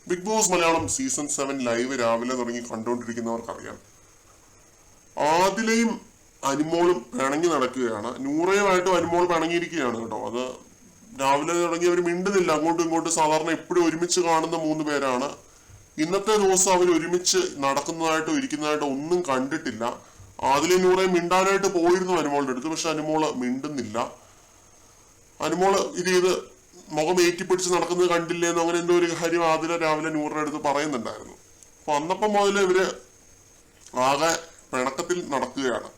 Big Boss Malayalam season 7 live രാവിലെ തുടങ്ങി കണ്ടുകൊണ്ടിരിക്കുന്നവർക്കറിയാം. ആദിലയും അനുമോളും പിണങ്ങി നടക്കുകയാണ്. നൂറയുമായിട്ടും അനുമോൾ പിണങ്ങിയിരിക്കുകയാണ് കേട്ടോ. അത് രാവിലെ തുടങ്ങി അവർ മിണ്ടുന്നില്ല, അങ്ങോട്ടും ഇങ്ങോട്ടും. സാധാരണ എപ്പോഴും ഒരുമിച്ച് കാണുന്ന 3 പേരാണ്. ഇന്നത്തെ ദിവസം അവർ ഒരുമിച്ച് നടക്കുന്നതായിട്ടോ ഇരിക്കുന്നതായിട്ടോ ഒന്നും കണ്ടിട്ടില്ല. ആദിലയും നൂറയും മിണ്ടാനായിട്ട് പോയിരുന്നു അനുമോളുടെ അടുത്ത്, പക്ഷെ അനുമോള് മിണ്ടുന്നില്ല. അനുമോള് ഇത് മുഖം ഏറ്റിപ്പിടിച്ച് നടക്കുന്നത് കണ്ടില്ലേന്നോ അങ്ങനെ എന്തോ ഒരു കാര്യം ആദില രാവിലെ നൂറിന്റെ അടുത്ത് പറയുന്നുണ്ടായിരുന്നു. അപ്പൊ അന്നപ്പം മുതൽ ഇവര് ആകെ പിണക്കത്തിൽ നടക്കുകയാണ്.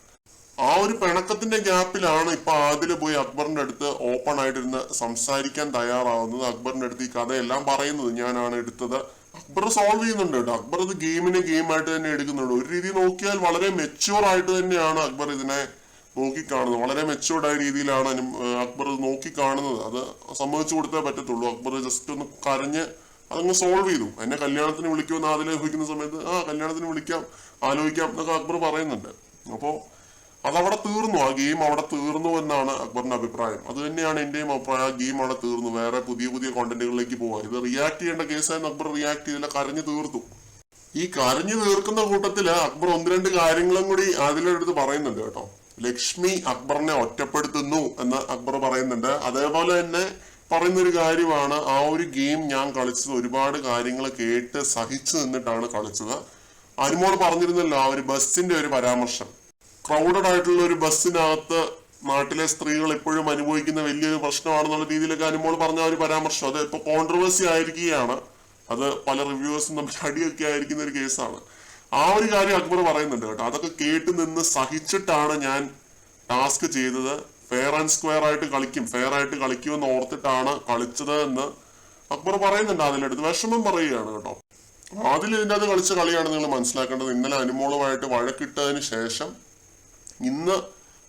ആ ഒരു പിണക്കത്തിന്റെ ഗ്യാപ്പിലാണ് ഇപ്പൊ ആദില പോയി അക്ബറിന്റെ അടുത്ത് ഓപ്പൺ ആയിട്ടിരുന്ന് സംസാരിക്കാൻ തയ്യാറാവുന്നത്. അക്ബറിന്റെ അടുത്ത് ഈ കഥയെല്ലാം പറയുന്നത് ഞാനാണ് എടുത്തത്. അക്ബർ സോൾവ് ചെയ്യുന്നുണ്ട് കേട്ടോ. അക്ബർ ഇത് ഗെയിമായിട്ട് തന്നെ എടുക്കുന്നുണ്ട്. ഒരു രീതി നോക്കിയാൽ വളരെ മെച്യൂർ ആയിട്ട് തന്നെയാണ് അക്ബർ ഇതിനെ നോക്കിക്കാണുന്നത്. വളരെ മെച്യൂർഡ് ആയ രീതിയിലാണ് അക്ബർ നോക്കിക്കാണുന്നത്. അത് സമ്മതിച്ചു കൊടുത്തേ പറ്റത്തുള്ളൂ. അക്ബർ ജസ്റ്റ് ഒന്ന് കരഞ്ഞ് അതങ്ങ് സോൾവ് ചെയ്തു. എന്നെ കല്യാണത്തിന് വിളിക്കുമെന്ന് ആലോചിക്കുന്ന സമയത്ത് കല്യാണത്തിന് വിളിക്കാം, ആലോചിക്കാം എന്നൊക്കെ അക്ബർ പറയുന്നുണ്ട്. അപ്പോ അതവിടെ തീർന്നു, ആ ഗെയിം അവിടെ തീർന്നു എന്നാണ് അക്ബറിന്റെ അഭിപ്രായം. അത് തന്നെയാണ് എന്റെയും അഭിപ്രായം. ആ ഗെയിം അവിടെ തീർന്നു, വേറെ പുതിയ കോണ്ടന്റുകളിലേക്ക് പോവാം. ഇത് റിയാക്ട് ചെയ്യേണ്ട കേസായിരുന്നു. അക്ബർ റിയാക്ട് ചെയ്തില്ല, കരഞ്ഞു തീർത്തു. ഈ കരഞ്ഞു തീർക്കുന്ന കൂട്ടത്തില് അക്ബർ 1-2 കാര്യങ്ങളും കൂടി അതിലെ അടുത്ത് പറയുന്നുണ്ട് കേട്ടോ. ലക്ഷ്മി അക്ബറിനെ ഒറ്റപ്പെടുത്തുന്നു എന്ന് അക്ബർ പറയുന്നുണ്ട്. അതേപോലെ തന്നെ പറയുന്നൊരു കാര്യമാണ്, ആ ഒരു ഗെയിം ഞാൻ കളിച്ചത് ഒരുപാട് കാര്യങ്ങൾ കേട്ട് സഹിച്ചു നിന്നിട്ടാണ് കളിച്ചത്. അനുമോൾ പറഞ്ഞിരുന്നല്ലോ ആ ഒരു ബസ്സിന്റെ ഒരു പരാമർശം. ക്രൗഡഡ് ആയിട്ടുള്ള ഒരു ബസ്സിനകത്ത് നാട്ടിലെ സ്ത്രീകൾ എപ്പോഴും അനുഭവിക്കുന്ന വലിയൊരു പ്രശ്നമാണെന്നുള്ള രീതിയിലൊക്കെ അനുമോൾ പറഞ്ഞ ഒരു പരാമർശം അത് ഇപ്പൊ കോൺട്രവേഴ്സി ആയിരിക്കുകയാണ്. അത് പല റിവ്യൂവേഴ്സും തമ്മിൽ അടിയൊക്കെ ആയിരിക്കുന്ന ഒരു കേസാണ്. ആ ഒരു കാര്യം അക്ബർ പറയുന്നുണ്ട് കേട്ടോ. അതൊക്കെ കേട്ട് നിന്ന് സഹിച്ചിട്ടാണ് ഞാൻ ടാസ്ക് ചെയ്തത്. ഫെയർ ആൻഡ് സ്ക്വയർ ആയിട്ട് കളിക്കുമെന്ന് ഓർത്തിട്ടാണ് കളിച്ചത് എന്ന് അക്ബർ പറയുന്നുണ്ട്. അതിലെടുത്ത് വിഷമം പറയുകയാണ് കേട്ടോ. അതിൽ ഇതിൻ്റെ അത് കളിച്ച കളിയാണ് നിങ്ങൾ മനസ്സിലാക്കേണ്ടത്. ഇന്നലെ അനുമോളുമായിട്ട് വഴക്കിട്ടതിന് ശേഷം ഇന്ന്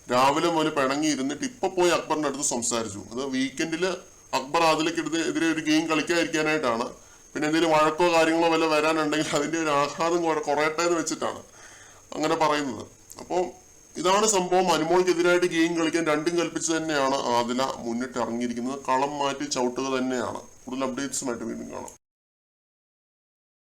രാവിലെ മുതൽ പിണങ്ങി ഇരുന്നിട്ട് ഇപ്പൊ പോയി അക്ബറിന്റെ അടുത്ത് സംസാരിച്ചു. അത് വീക്കെൻഡില് അക്ബർ അതിലേക്കെതിരെ ഒരു ഗെയിം കളിക്കാതിരിക്കാനായിട്ടാണ്. പിന്നെ എന്തെങ്കിലും വഴക്കോ കാര്യങ്ങളോ വല്ല വരാനുണ്ടെങ്കിൽ അതിന്റെ ഒരു ആഘാതം കുറയട്ടെ എന്ന് വെച്ചിട്ടാണ് അങ്ങനെ പറയുന്നത്. അപ്പോൾ ഇതാണ് സംഭവം. അനുമോൾക്കെതിരായിട്ട് ഗെയിം കളിക്കാൻ രണ്ടും കൽപ്പിച്ച് തന്നെയാണ് ആദില മുന്നിട്ട് ഇറങ്ങിയിരിക്കുന്നത്. കളം മാറ്റി ചവിട്ടുക തന്നെയാണ്. കൂടുതൽ അപ്ഡേറ്റ്സുമായിട്ട് വീണ്ടും കാണാം.